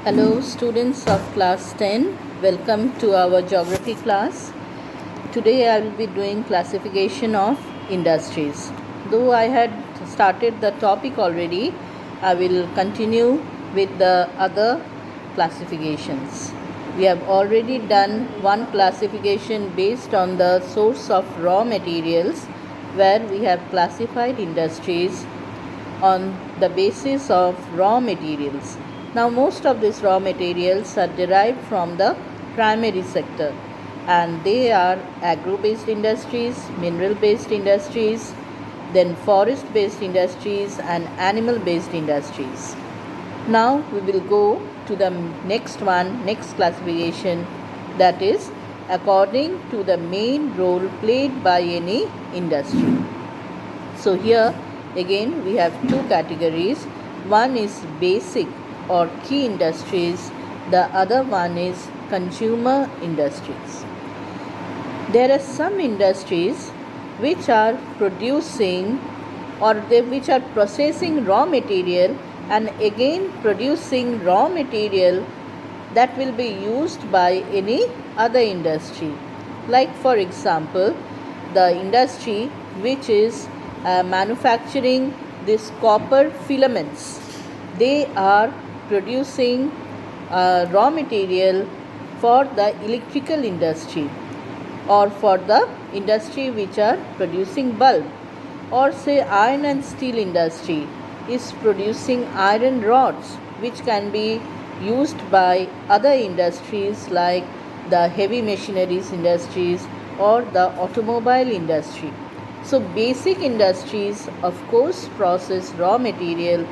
Hello, students of class 10. Welcome to our geography class. Today I will be doing classification of industries. Though I had started the topic already, I will continue with the other classifications. We have already done one classification based on the source of raw materials, where we have classified industries on the basis of raw materials. Now, most of these raw materials are derived from the primary sector, and they are agro-based industries, mineral-based industries, then forest-based industries, and animal-based industries. Now, we will go to the next classification, that is according to the main role played by any industry. So, here again we have two categories. One is basic or key industries, the other one is consumer industries. There are some industries which are producing which are processing raw material and again producing raw material that will be used by any other industry. Like, for example, the industry which is manufacturing these copper filaments. They are producing raw material for the electrical industry, or for the industry which are producing bulb, or say iron and steel industry is producing iron rods which can be used by other industries like the heavy machineries industries or the automobile industry. So basic industries of course process raw material,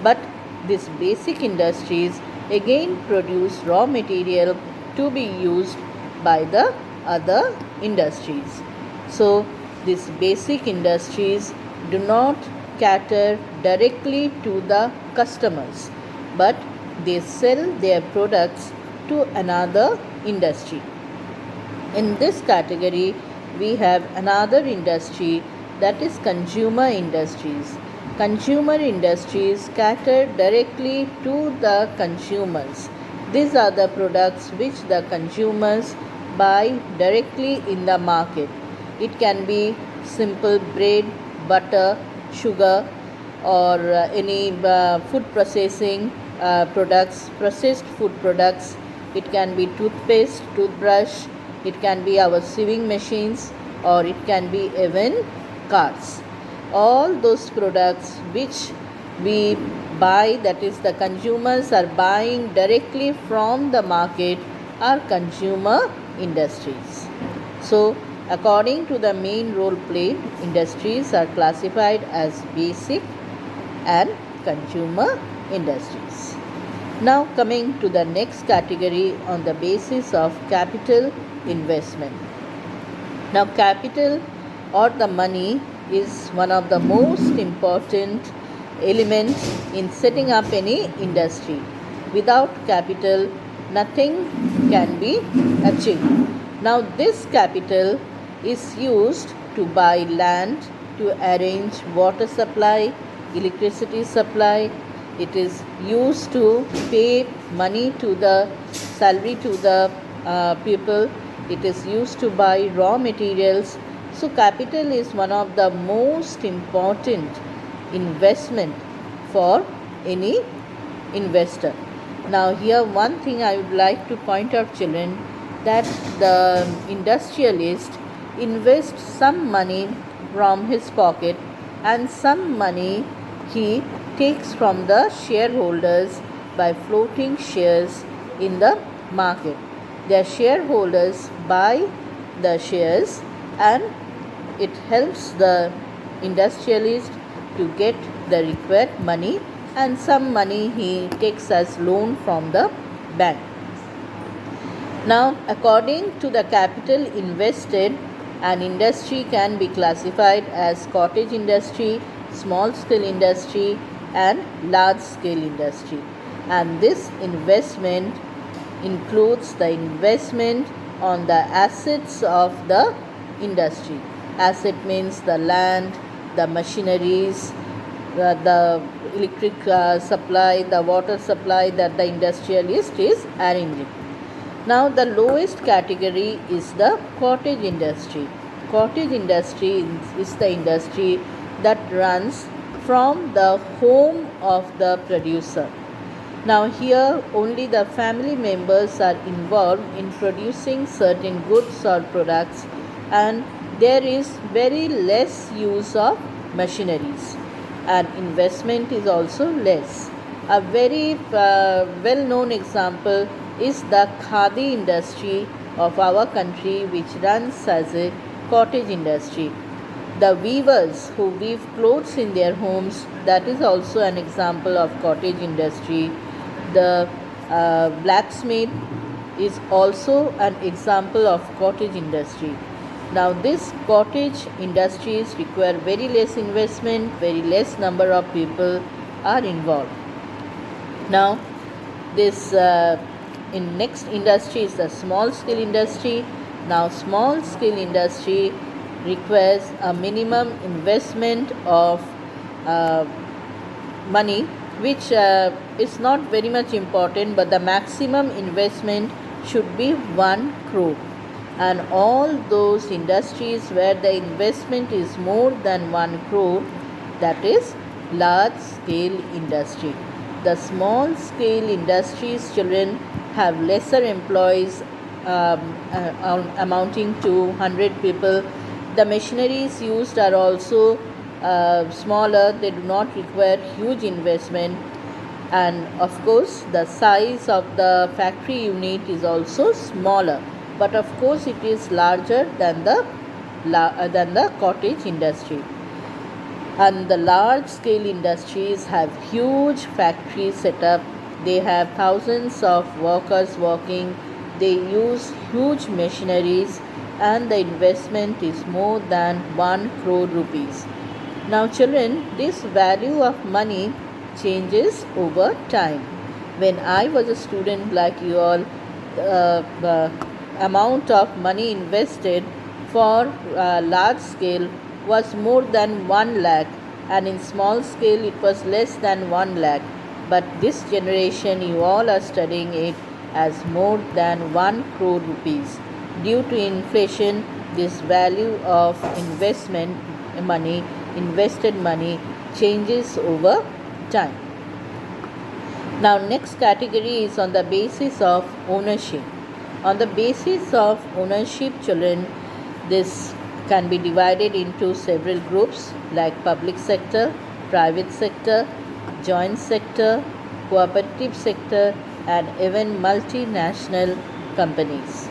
but these basic industries again produce raw material to be used by the other industries. So these basic industries do not cater directly to the customers, but they sell their products to another industry. In this category, we have another industry, that is consumer industries. Consumer industries cater directly to the consumers. These are the products which the consumers buy directly in the market. It can be simple bread, butter, sugar, or any food processing products, processed food products. It can be toothpaste, toothbrush, it can be our sewing machines, or it can be even cars. All those products which we buy, that is the consumers are buying directly from the market, are consumer industries. So according to the main role played, industries are classified as basic and consumer industries. Now coming to the next category on the basis of capital investment. Now capital or the money is one of the most important elements in setting up any industry. Without capital, nothing can be achieved. Now this capital is used to buy land, to arrange water supply, electricity supply. It is used to pay money to the salary to the people. It is used to buy raw materials. So capital is one of the most important investment for any investor. Now here one thing I would like to point out, children, that the industrialist invests some money from his pocket and some money he takes from the shareholders by floating shares in the market. The shareholders buy the shares and it helps the industrialist to get the required money, and some money he takes as loan from the bank. Now, according to the capital invested, an industry can be classified as cottage industry, small scale industry, and large scale industry. And this investment includes the investment on the assets of the industry. Asset means the land, the machineries, the electric supply, the water supply that the industrialist is arranging. Now the lowest category is the cottage industry. Cottage industry is the industry that runs from the home of the producer. Now here only the family members are involved in producing certain goods or products, and there is very less use of machineries, and investment is also less. A very well-known example is the khadi industry of our country, which runs as a cottage industry. The weavers who weave clothes in their homes, that is also an example of cottage industry. The blacksmith is also an example of cottage industry. Now these cottage industries require very less investment, very less number of people are involved. Now this in next industry is the small scale industry. Now small scale industry requires a minimum investment of money, which is not very much important, but the maximum investment should be 1 crore. And all those industries where the investment is more than 1 crore, that is large scale industry. The small scale industries, children, have lesser employees, amounting to 100 people. The machineries used are also smaller, they do not require huge investment, and of course the size of the factory unit is also smaller, but of course it is larger than the cottage industry. And the large scale industries have huge factories set up, they have thousands of workers working, they use huge machineries, and the investment is more than 1 crore rupees. Now children, this value of money changes over time. When I was a student like you all, the amount of money invested for large scale was more than 1 lakh, and in small scale it was less than 1 lakh. But this generation, you all are studying it as more than 1 crore rupees. Due to inflation, this value of invested money changes over time. Now next category is on the basis of ownership. On the basis of ownership, children, this can be divided into several groups like public sector, private sector, joint sector, cooperative sector, and even multinational companies.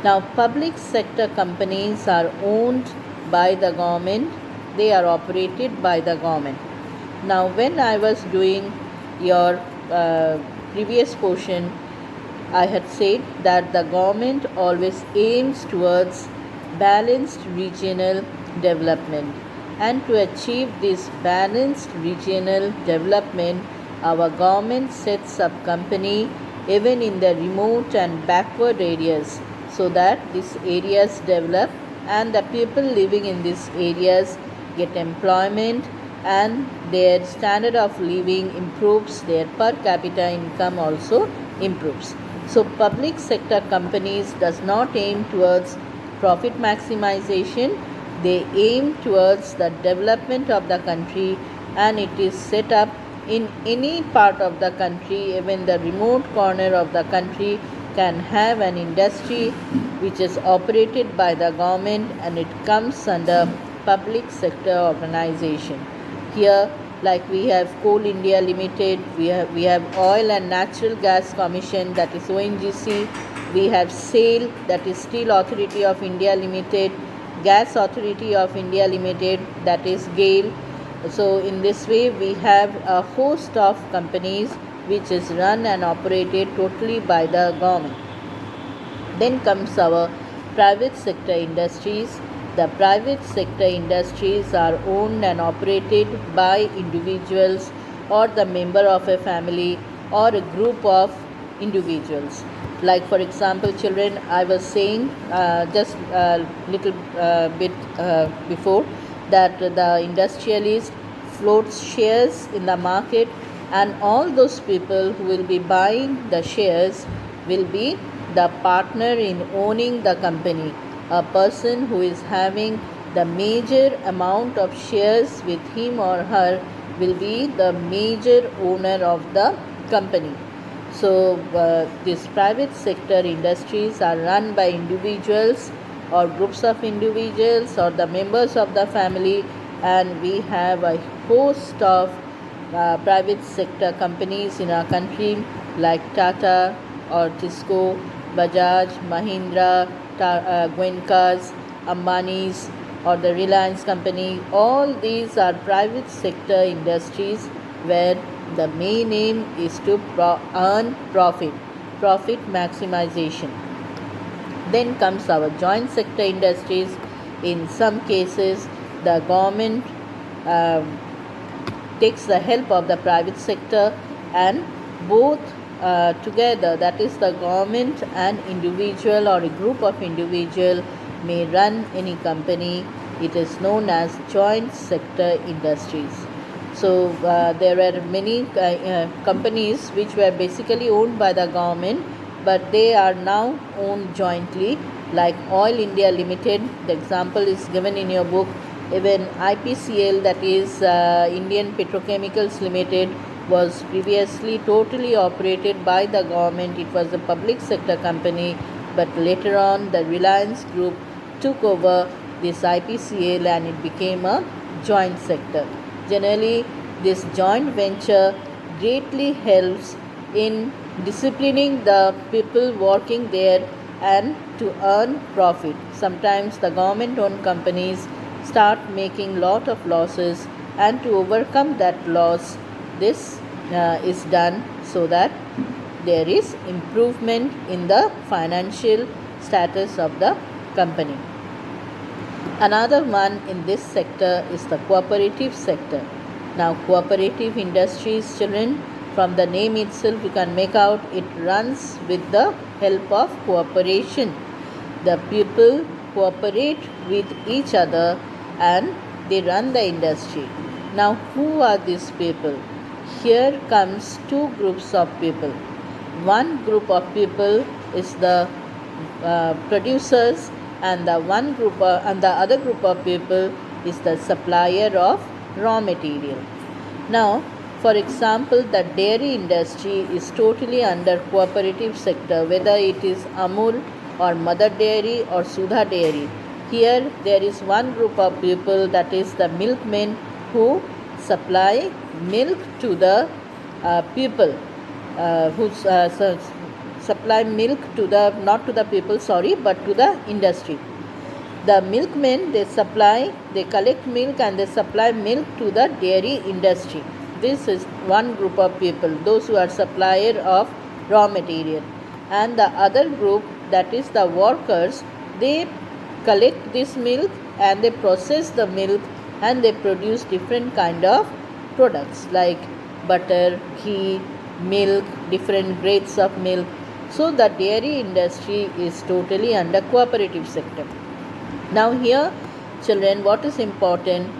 Now public sector companies are owned by the government, they are operated by the government. Now when I was doing your previous portion, I had said that the government always aims towards balanced regional development, and to achieve this balanced regional development, our government sets up company even in the remote and backward areas, so that these areas develop and the people living in these areas get employment, and their standard of living improves, their per capita income also improves. So public sector companies does not aim towards profit maximization, they aim towards the development of the country, and it is set up in any part of the country, even the remote corner of the country can have an industry which is operated by the government, and it comes under public sector organization. Here, like we have Coal India Limited, we have Oil and Natural Gas Commission, that is ONGC, we have SAIL, that is Steel Authority of India Limited, Gas Authority of India Limited, that is GAIL. So in this way we have a host of companies which is run and operated totally by the government. Then comes our private sector industries. The private sector industries are owned and operated by individuals or the member of a family or a group of individuals. Like for example, children, I was saying just a little bit before that the industrialist floats shares in the market, and all those people who will be buying the shares will be the partner in owning the company. A person who is having the major amount of shares with him or her will be the major owner of the company. So these private sector industries are run by individuals or groups of individuals or the members of the family, and we have a host of private sector companies in our country like Tata or Tisco, Bajaj, Mahindra, Gwenkas, Ambani's or the Reliance company. All these are private sector industries where the main aim is to earn profit maximization. Then comes our joint sector industries. In some cases, the government takes the help of the private sector, and both together, that is the government and individual or a group of individual may run any company. It is known as joint sector industries. So there were many companies which were basically owned by the government, but they are now owned jointly, like Oil India Limited. The example is given in your book. Even IPCL, that is Indian Petrochemicals Limited, was previously totally operated by the government. It was a public sector company, but later on the Reliance Group took over this IPCL and it became a joint sector. Generally, this joint venture greatly helps in disciplining the people working there and to earn profit. Sometimes the government-owned companies start making lot of losses, and to overcome that loss, this is done so that there is improvement in the financial status of the company. Another one in this sector is the cooperative sector. Now, cooperative industries, children, from the name itself you can make out it runs with the help of cooperation. The people cooperate with each other and they run the industry. Now, who are these people? Here comes two groups of people. One group of people is the producers, and the other group of people is the supplier of raw material. Now, for example, the dairy industry is totally under cooperative sector, whether it is Amul or Mother Dairy or Sudha Dairy. Here there is one group of people, that is the milkmen, who supply milk to the people, who supply milk to the, not to the people, sorry, but to the industry. The milkmen, they collect milk and they supply milk to the dairy industry. This is one group of people, those who are supplier of raw material. And the other group, that is the workers, they collect this milk and they process the milk and they produce different kind of products like butter, ghee, milk, different grades of milk. So the dairy industry is totally under cooperative sector. Now here, children, what is important,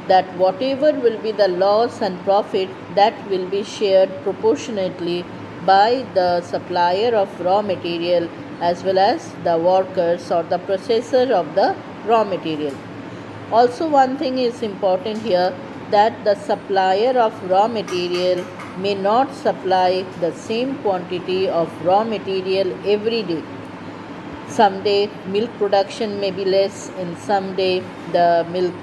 that whatever will be the loss and profit, that will be shared proportionately by the supplier of raw material as well as the workers or the processor of the raw material. Also, one thing is important here, that the supplier of raw material may not supply the same quantity of raw material every day. Some day milk production may be less, and some day the milk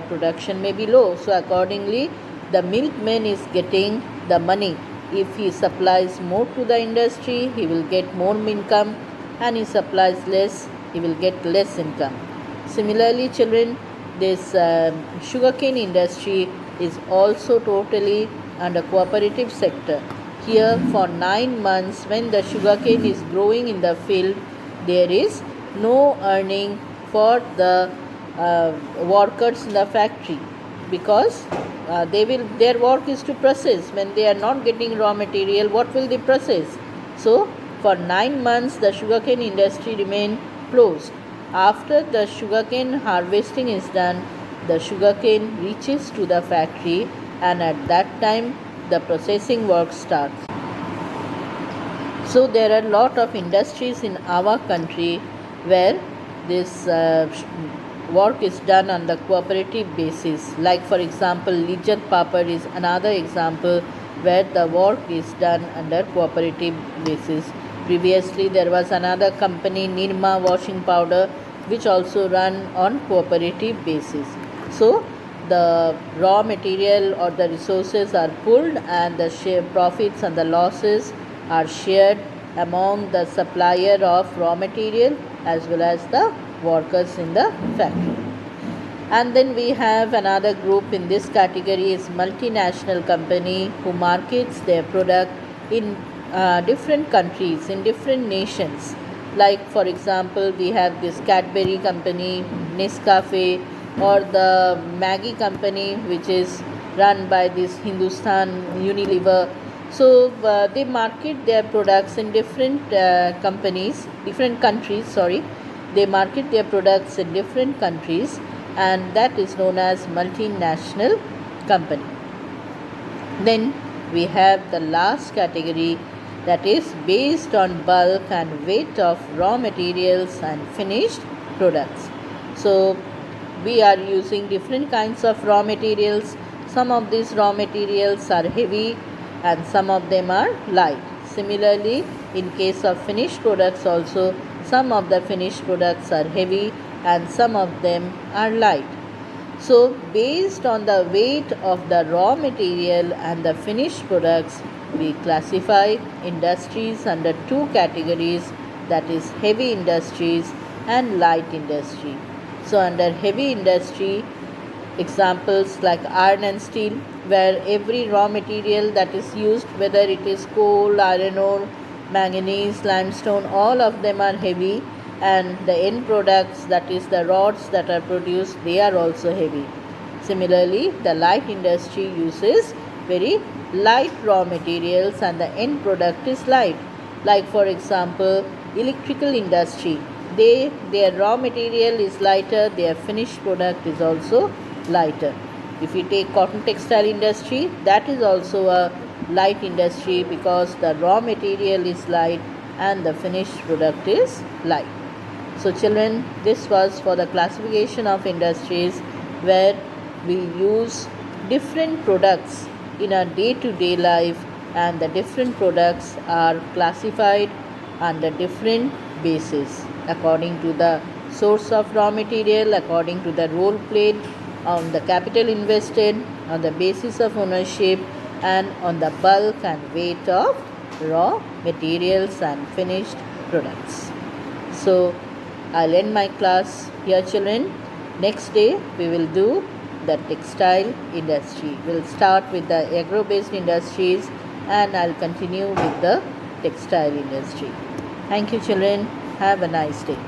production may be low. So accordingly, the milkman is getting the money. If he supplies more to the industry, he will get more income, and he supplies less, he will get less income. Similarly, children, this sugarcane industry is also totally under cooperative sector. Here, for 9 months, when the sugarcane is growing in the field, there is no earning for the workers in the factory, because their work is to process. When they are not getting raw material, what will they process? So for 9 months the sugarcane industry remain closed. After the sugarcane harvesting is done, the sugarcane reaches to the factory, and at that time the processing work starts. So there are a lot of industries in our country where this work is done on the cooperative basis. Like for example, Lijjat Papad is another example where the work is done under cooperative basis. Previously there was another company, Nirma washing powder, which also run on cooperative basis. So the raw material or the resources are pulled, and the profits and the losses are shared among the supplier of raw material as well as the workers in the factory. And then we have another group in this category is multinational company who markets their product in different countries, in different nations. Like for example, we have this Cadbury company, Nescafe, or the Maggi company, which is run by this Hindustan Unilever. So they market their products in different different countries. Sorry, they market their products in different countries, and that is known as multinational company. Then we have the last category, that is based on bulk and weight of raw materials and finished products. So we are using different kinds of raw materials. Some of these raw materials are heavy and some of them are light. Similarly, in case of finished products also, some of the finished products are heavy and some of them are light. So based on the weight of the raw material and the finished products, we classify industries under two categories, that is heavy industries and light industry. So under heavy industry, examples like iron and steel, where every raw material that is used, whether it is coal, iron ore, manganese, limestone, all of them are heavy, and the end products, that is the rods that are produced, they are also heavy. Similarly, the light industry uses very light raw materials and the end product is light. Like for example, electrical industry, their raw material is lighter, their finished product is also lighter. If you take cotton textile industry, that is also a light industry because the raw material is light and the finished product is light. So children, this was for the classification of industries where we use different products in our day-to-day life, and the different products are classified under different bases according to the source of raw material, according to the role played, on the capital invested, on the basis of ownership, and on the bulk and weight of raw materials and finished products. So I'll end my class here, children. Next day we will do the textile industry. We'll start with the agro-based industries and I'll continue with the textile industry. Thank you, children. Have a nice day.